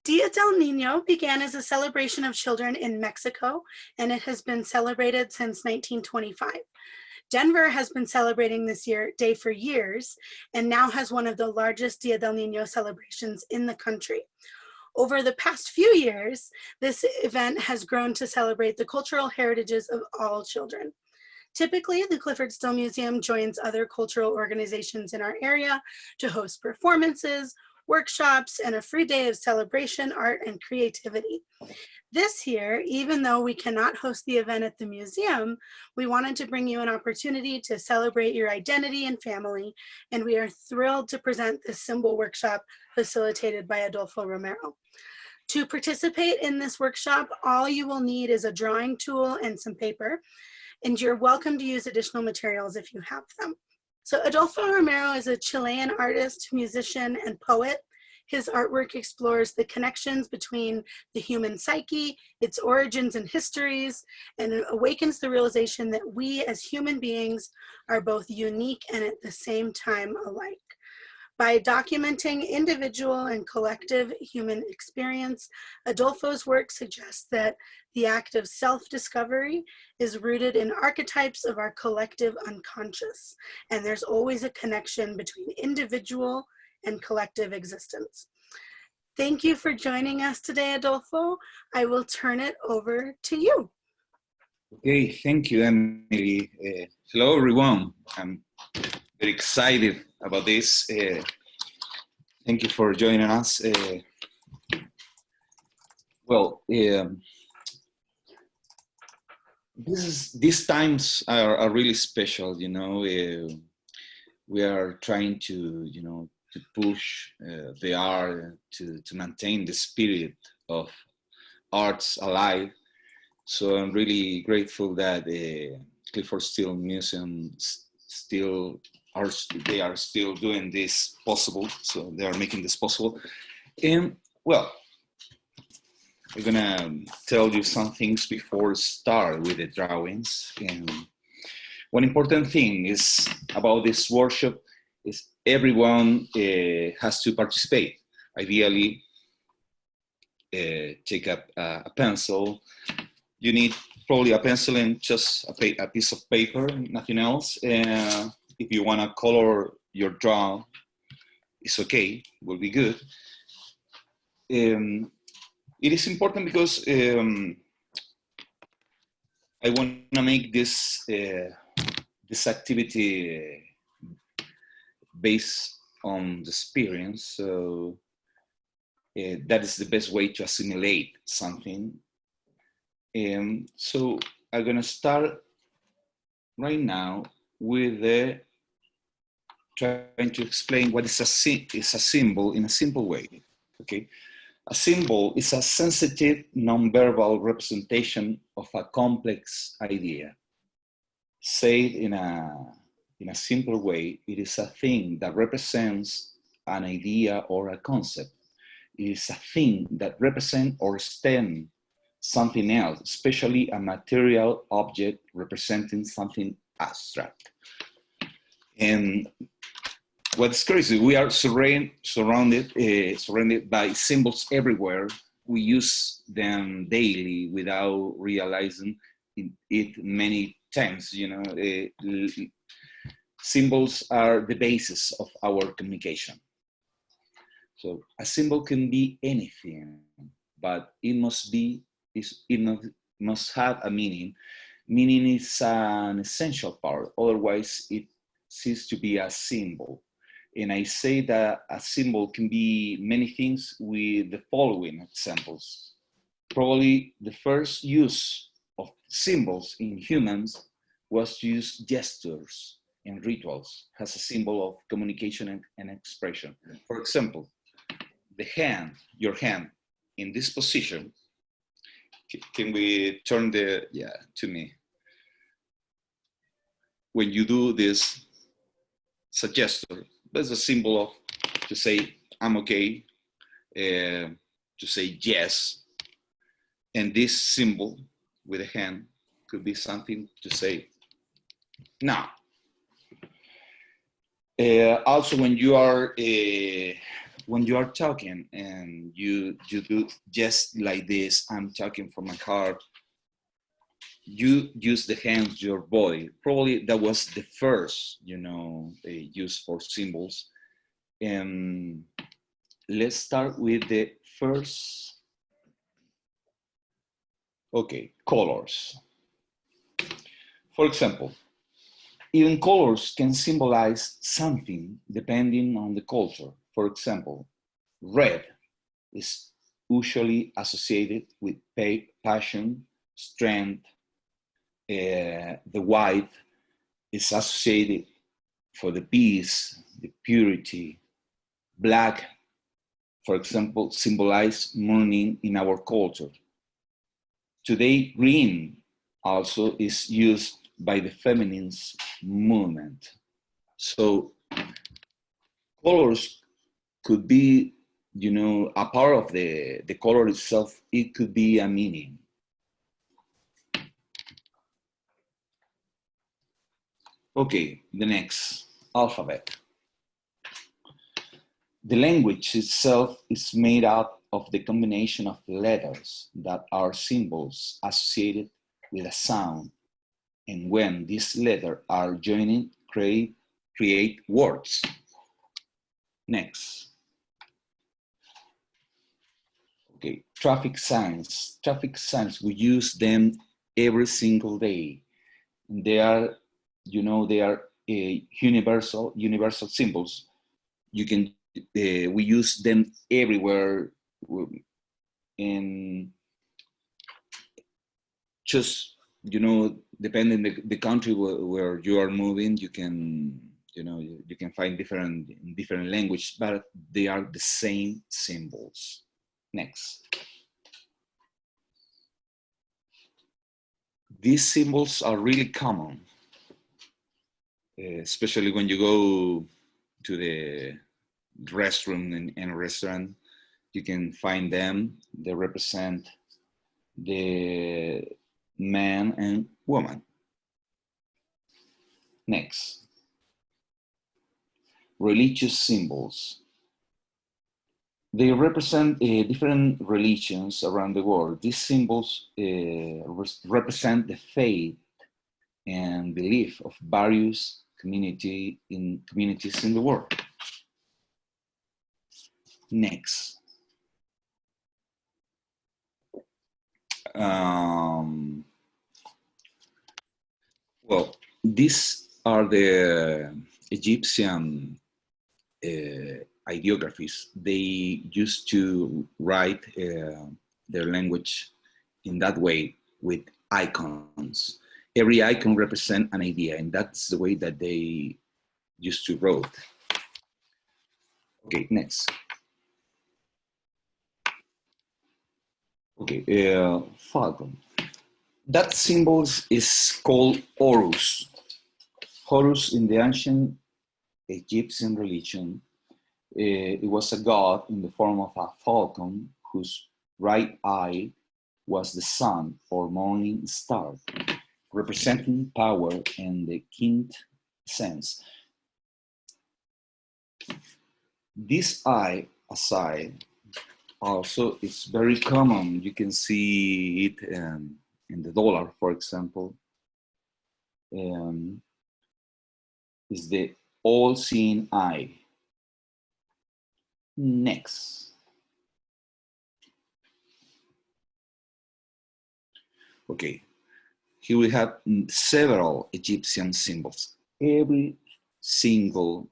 Día del Niño began as a celebration of children in Mexico, and it has been celebrated since 1925. Denver has been celebrating this day for years and now has one of the largest Día del Niño celebrations in the country. Over the past few years, this event has grown to celebrate the cultural heritages of all children. Typically, the Clyfford Still Museum joins other cultural organizations in our area to host performances, workshops, and a free day of celebration, art, and creativity. This year, even though we cannot host the event at the museum, we wanted to bring you an opportunity to celebrate your identity and family, and we are thrilled to present this symbol workshop facilitated by Adolfo Romero. To participate in this workshop, all you will need is a drawing tool and some paper, and you're welcome to use additional materials if you have them. So Adolfo Romero is a Chilean artist, musician, and poet. His artwork explores the connections between the human psyche, its origins and histories, and it awakens the realization that we as human beings are both unique and at the same time alike. By documenting individual and collective human experience, Adolfo's work suggests that the act of self-discovery is rooted in archetypes of our collective unconscious, and there's always a connection between individual and collective existence. Thank you for joining us today, Adolfo. I will turn it over to you. Okay, thank you, Emily. Hello, everyone. I'm very excited about this. Thank you for joining us. These times are really special. You know, we are trying to, to push the art to maintain the spirit of arts alive. So I'm really grateful that Clyfford Still Museum they are still doing this possible. So they are making this possible. And well, I'm gonna tell you some things before start with the drawings. And one important thing is about this workshop is everyone has to participate. Ideally, take up a pencil. You need probably a pencil and just a piece of paper, nothing else. If you want to color your drawing, it's okay, will be good. It is important because I want to make this activity based on the experience. So that is the best way to assimilate something. So I'm gonna start right now with trying to explain what is a symbol in a simple way. Okay, a symbol is a sensitive, nonverbal representation of a complex idea. Said in a simple way, it is a thing that represents an idea or a concept. It is a thing that represents or stems something else, especially a material object representing something abstract. And what's crazy, we are surrounded by symbols everywhere. We use them daily without realizing it many times. Symbols are the basis of our communication. So a symbol can be anything, but it must have a meaning. Meaning is an essential part, otherwise it ceases to be a symbol. And I say that a symbol can be many things with the following examples. Probably the first use of symbols in humans was to use gestures and rituals as a symbol of communication and expression. For example, your hand in this position. Can we turn to me? When you do this, it's a gesture. That's a symbol of to say I'm okay, to say yes. And this symbol with a hand could be something to say no. Also, when you are when you are talking and you do just like this, I'm talking from my heart, you use the hands, your body. Probably that was the first, use for symbols. And let's start with the first. Okay, colors. For example, even colors can symbolize something depending on the culture. For example, red is usually associated with passion, strength. The white is associated for the peace, the purity. Black, for example, symbolize mourning in our culture. Today, green also is used by the feminist movement. So colors could be, a part of the color itself. It could be a meaning. Okay, the next, alphabet. The language itself is made up of the combination of letters that are symbols associated with a sound. And when these letters are joined, create words. Next. Okay, traffic signs. Traffic signs, we use them every single day. They are, universal symbols. We use them everywhere. And just, depending the country where you are moving, you can find different language, but they are the same symbols. Next. These symbols are really common, especially when you go to the restroom in a restaurant. You can find them. They represent the man and woman. Next. Religious symbols. They represent different religions around the world. These symbols represent the faith and belief of various communities in the world. Next. Well, these are the Egyptian ideographies. They used to write their language in that way with icons. Every icon represents an idea, and that's the way that they used to write. Okay, next. Okay, falcon. That symbol is called Horus. Horus in the ancient Egyptian religion, it was a god in the form of a falcon whose right eye was the sun or morning star, representing power and the keenth sense. This eye aside also is very common. You can see it in the dollar, for example. Is the all-seeing eye. Next. Okay, here we have several Egyptian symbols. Every single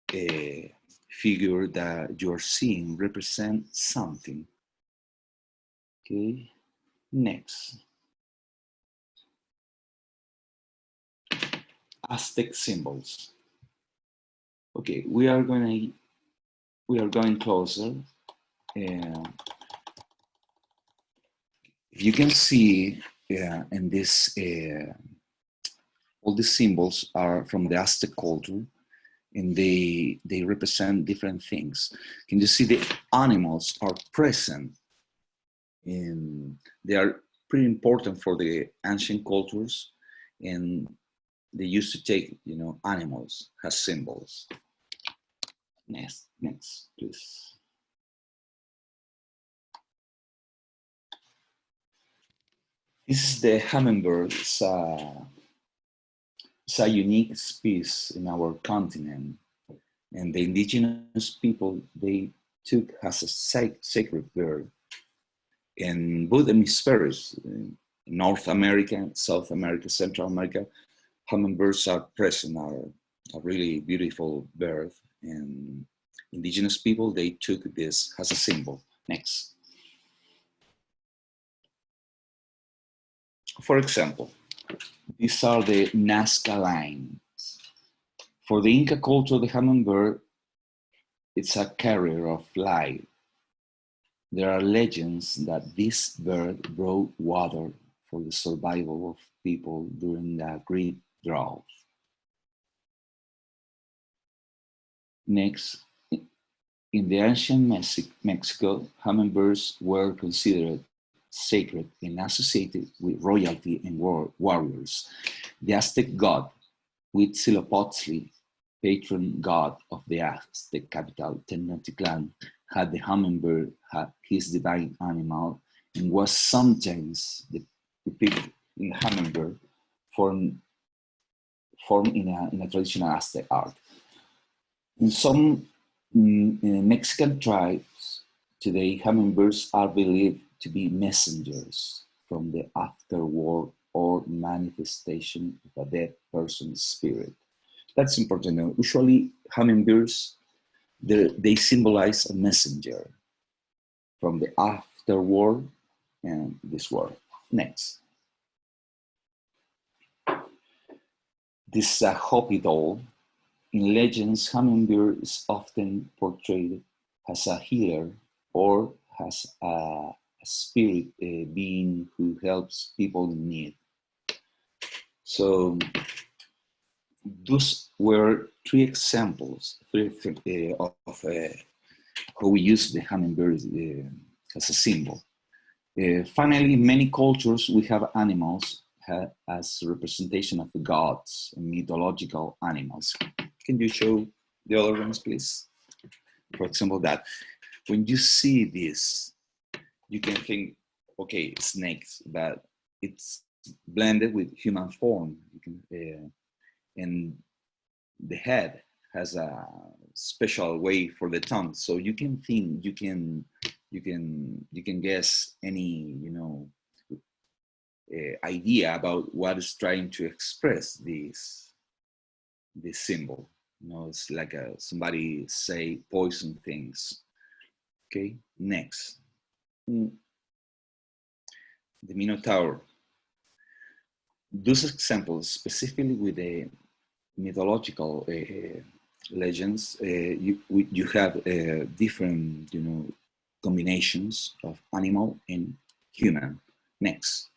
figure that you're seeing represents something. Okay, next. Aztec symbols. Okay, we are going closer. If you can see, in this, all the symbols are from the Aztec culture, and they represent different things. Can you see the animals are present? And they are pretty important for the ancient cultures, and they used to take, animals as symbols. Next, please. This is the hummingbird. It's a unique species in our continent, and the indigenous people, they took as a sacred bird. In both hemispheres, in North America, South America, Central America, hummingbirds are present, are a really beautiful bird, and indigenous people, they took this as a symbol. Next. For example, these are the Nazca lines. For the Inca culture, the hummingbird, it's a carrier of life. There are legends that this bird brought water for the survival of people during the great drought. Next, in the ancient Mexico, hummingbirds were considered sacred and associated with royalty and warriors. The Aztec god Huitzilopochtli, patron god of the Aztec capital Tenochtitlan, had the hummingbird had his divine animal and was sometimes depicted in the hummingbird formed in a traditional Aztec art. In some Mexican tribes today, hummingbirds are believed to be messengers from the afterworld or manifestation of a dead person's spirit. That's important to know. Usually, hummingbirds, they symbolize a messenger from the afterworld and this world. Next. This is a Hopi doll. In legends, hummingbird is often portrayed as a healer or as a spirit being who helps people in need. So those were three examples of how we use the hummingbird as a symbol. Finally, in many cultures, we have animals as representation of the gods and mythological animals. Can you show the other ones, please? For example, that when you see this, you can think, okay, snakes, but it's blended with human form. And the head has a special way for the tongue, so you can think, you can guess any idea about what is trying to express this symbol. It's like somebody say poison things. Okay, next. The Minotaur. Those examples, specifically with the mythological legends, you have different, combinations of animal and human. Next.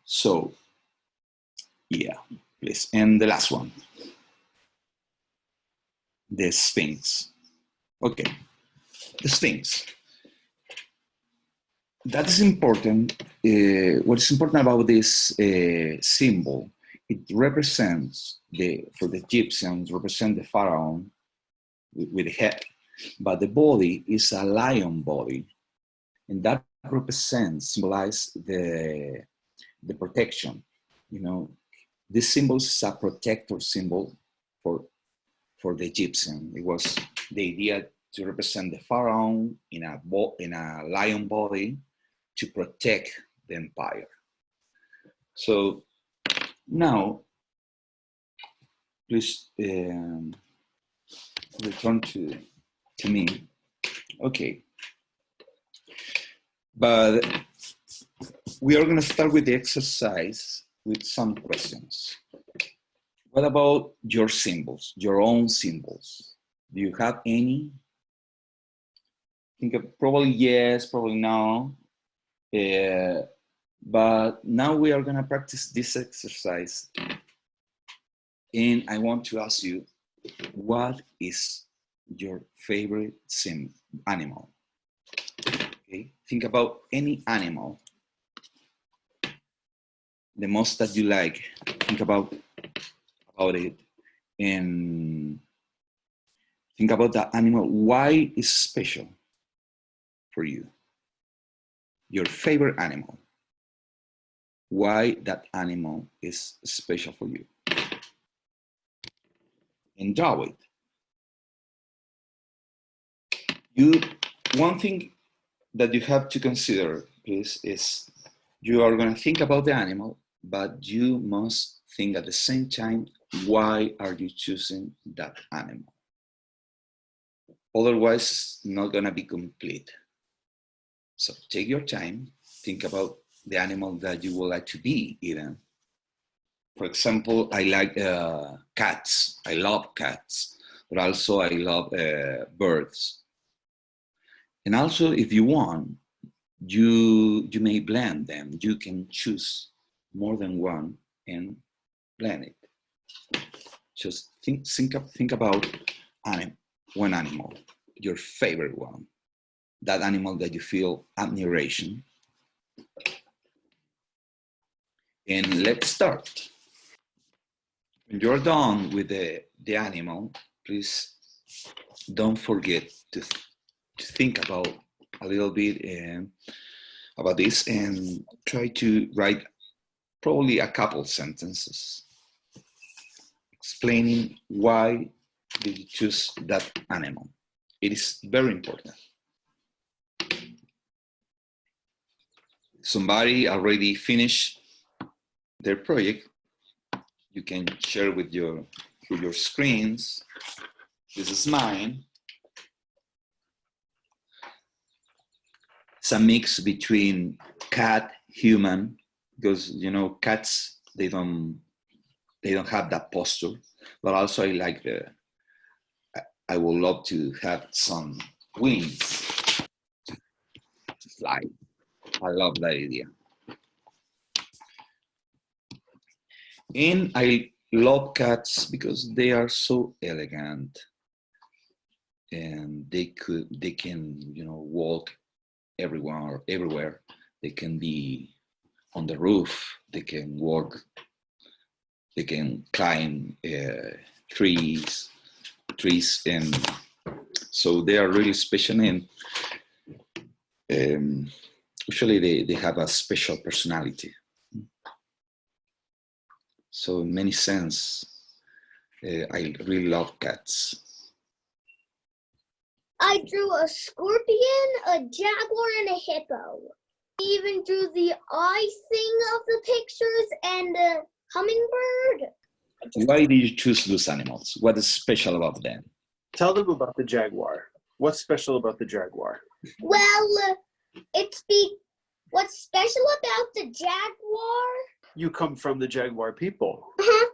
So, yeah, please. And the last one, the Sphinx. Okay, the Sphinx. That is important. What is important about this symbol, it represents for the Egyptians, represent the pharaoh with the head, but the body is a lion body, and that symbolizes the protection. This symbol is a protector symbol for the Egyptian. It was the idea to represent the pharaoh in a lion body to protect the empire. So now, please return to me. Okay, but we are going to start with the exercise with some questions. What about your symbols, your own symbols? Do you have any? Think of probably yes, probably no. But now we are going to practice this exercise. And I want to ask you, what is your favorite animal? Okay, think about any animal, the most that you like. Think about it and think about that animal. Why is special for you? Your favorite animal. Why that animal is special for you. And draw it. One thing that you have to consider, please, is you are going to think about the animal, but you must think at the same time, why are you choosing that animal? Otherwise, it's not going to be complete. So take your time, think about the animal that you would like to be even. For example, I like cats. I love cats, but also I love birds. And also, if you want, you may blend them. You can choose more than one and blend it. Just think about one animal, your favorite one, that animal that you feel admiration. And let's start. When you're done with the animal, please don't forget to think about a little bit about this and try to write probably a couple sentences explaining why did you choose that animal. It is very important. Somebody already finished their project. You can share with your screens. This is mine. It's a mix between cat, human, because you know cats they don't have that posture, but also I would love to have some wings to fly. I love that idea. And I love cats because they are so elegant, and they can walk everywhere. They can be on the roof. They can walk. They can climb trees, and so they are really special. And usually they have a special personality. So in many sense, I really love cats. I drew a scorpion, a jaguar, and a hippo. I even drew the icing of the pictures and a hummingbird. Why did you choose those animals? What is special about them? Tell them about the jaguar. What's special about the jaguar? Well, what's special about the jaguar? You come from the jaguar people Uh-huh.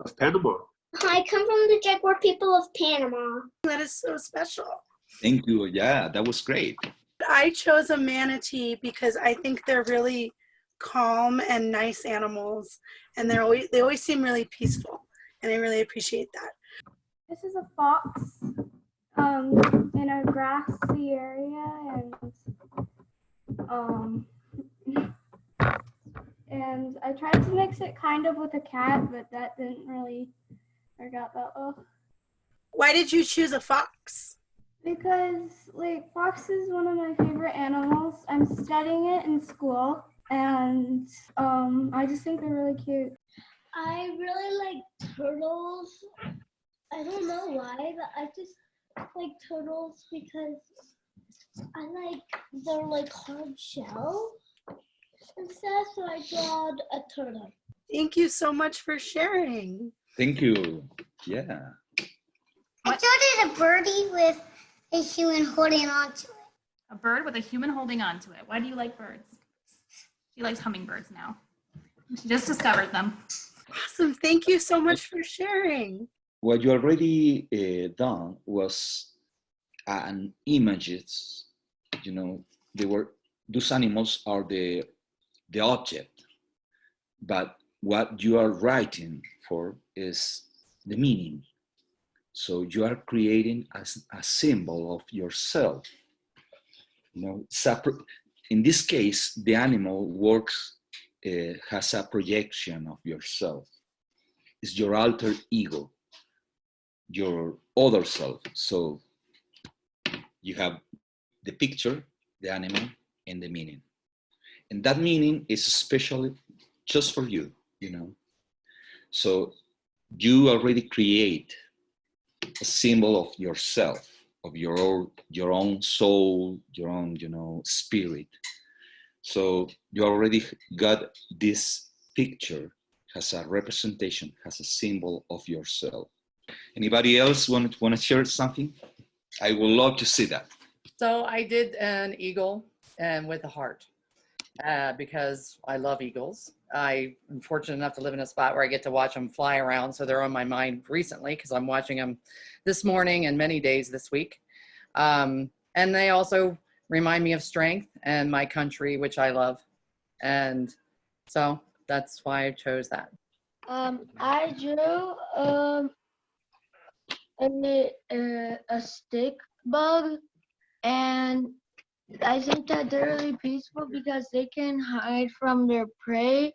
of Panama. I come from the jaguar people of Panama. That is so special. Thank you. Yeah, that was great. I chose a manatee because I think they're really calm and nice animals, and they always seem really peaceful, and I really appreciate that. This is a fox in a grassy area, and I tried to mix it kind of with a cat, but that didn't really work out that well. Why did you choose a fox? Because fox is one of my favorite animals. I'm studying it in school, and I just think they're really cute. I really like turtles. I don't know why, but I just like turtles because they're hard shell and stuff, so I draw a turtle. Thank you so much for sharing. Thank you. Yeah. I drew a birdie with a human holding on to it. A bird with a human holding on to it. Why do you like birds? She likes hummingbirds now. She just discovered them. Awesome. Thank you so much for sharing. What you already done was an images. Those animals are the object, but what you are writing for is the meaning. So you are creating a symbol of yourself. In this case, the animal has a projection of yourself. is your alter ego, your other self. So you have the picture, the animal, and the meaning. And that meaning is especially just for you, you know. So you already create a symbol of yourself, of your own soul, your own, you know, spirit. So you already got this picture, has a representation, has a symbol of yourself. Anybody else want to share something? I would love to see that. So I did an eagle and with a heart because I love eagles. I'm fortunate enough to live in a spot where I get to watch them fly around. So they're on my mind recently because I'm watching them this morning and many days this week. And they also remind me of strength and my country, which I love. And so that's why I chose that. I drew a stick bug, and I think that they're really peaceful because they can hide from their prey,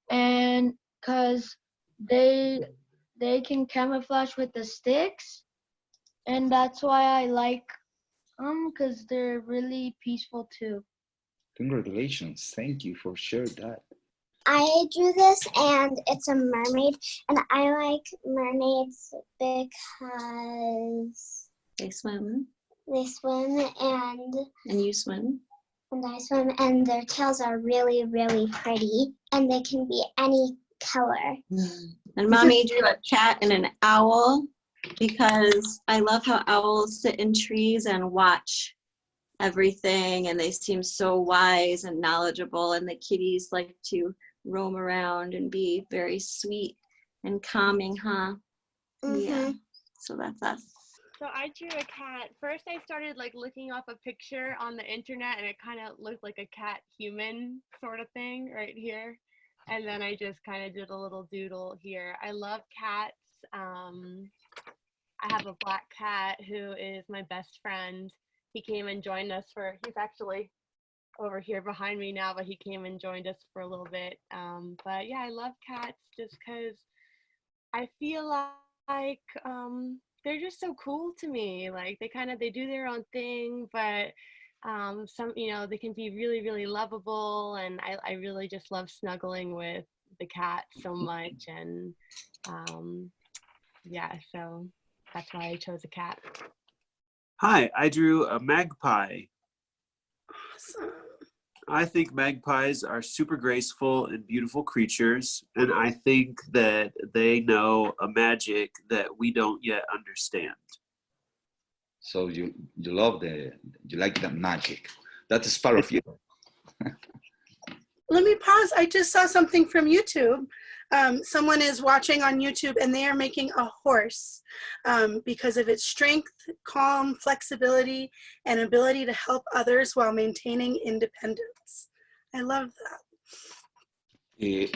and because they can camouflage with the sticks, and that's why I like them because they're really peaceful too. Congratulations. Thank you for sharing that. I drew this and it's a mermaid, and I like mermaids because They swim they swim and and you swim. I swim, and their tails are really, really pretty, and they can be any color. And Mommy drew a cat and an owl because I love how owls sit in trees and watch everything, and they seem so wise and knowledgeable, and the kitties like to roam around and be very sweet and calming, huh? Yeah, so that's us. So I drew a cat. First I started like looking up a picture on the internet, and it kind of looked like a cat human sort of thing right here. And then I just kind of did a little doodle here. I love cats. I have a black cat who is my best friend. He came and joined us he's actually over here behind me now, but he came and joined us for a little bit. But yeah, I love cats just because I feel like they're just so cool to me. Like they do their own thing, but some, they can be really, really lovable. And I really just love snuggling with the cat so much. And yeah, so that's why I chose a cat. Hi, I drew a magpie. Awesome. I think magpies are super graceful and beautiful creatures, and I think that they know a magic that we don't yet understand. So you like that magic. That is part of you. Let me pause. I just saw something from YouTube. Someone is watching on YouTube, and they are making a horse because of its strength, calm, flexibility, and ability to help others while maintaining independence. I love that.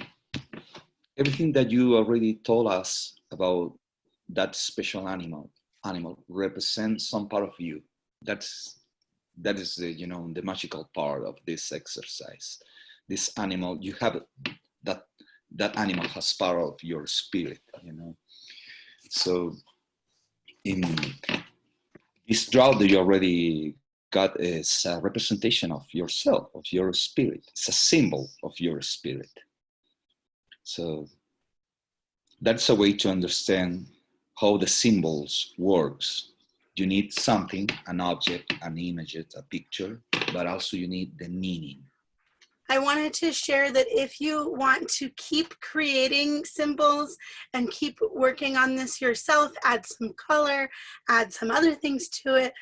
Everything that you already told us about that special animal represents some part of you. That is the magical part of this exercise. This animal, you have that animal has part of your spirit, So in this drawing that you already got is a representation of yourself, of your spirit. It's a symbol of your spirit. So that's a way to understand how the symbols works. You need something, an object, an image, a picture, but also you need the meaning. I wanted to share that if you want to keep creating symbols and keep working on this yourself, add some color, add some other things to it,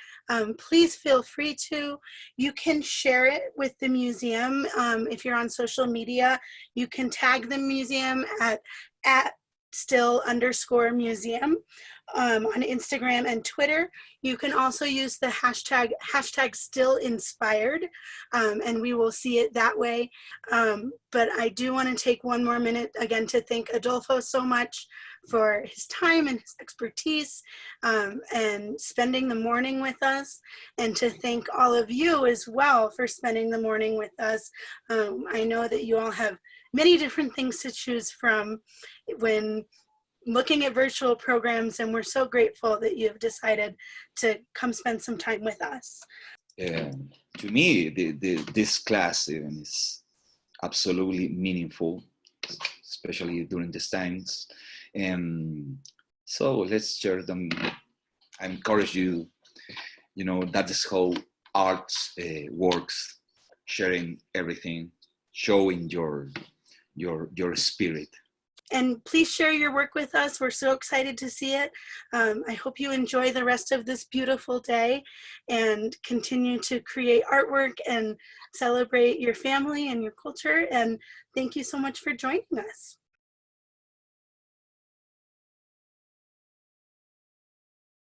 please feel free to. You can share it with the museum. If you're on social media, you can tag the museum at @still_museum on Instagram and Twitter. You can also use the hashtag #StillInspired, and we will see it that way. But I do want to take one more minute again to thank Adolfo so much for his time and his expertise and spending the morning with us, and to thank all of you as well for spending the morning with us. I know that you all have many different things to choose from when looking at virtual programs, and we're so grateful that you've decided to come spend some time with us. To me, this class even is absolutely meaningful, especially during these times. And so let's share them. I encourage you, that is how art works, sharing everything, showing your spirit. And please share your work with us. We're so excited to see it. I hope you enjoy the rest of this beautiful day and continue to create artwork and celebrate your family and your culture. And thank you so much for joining us.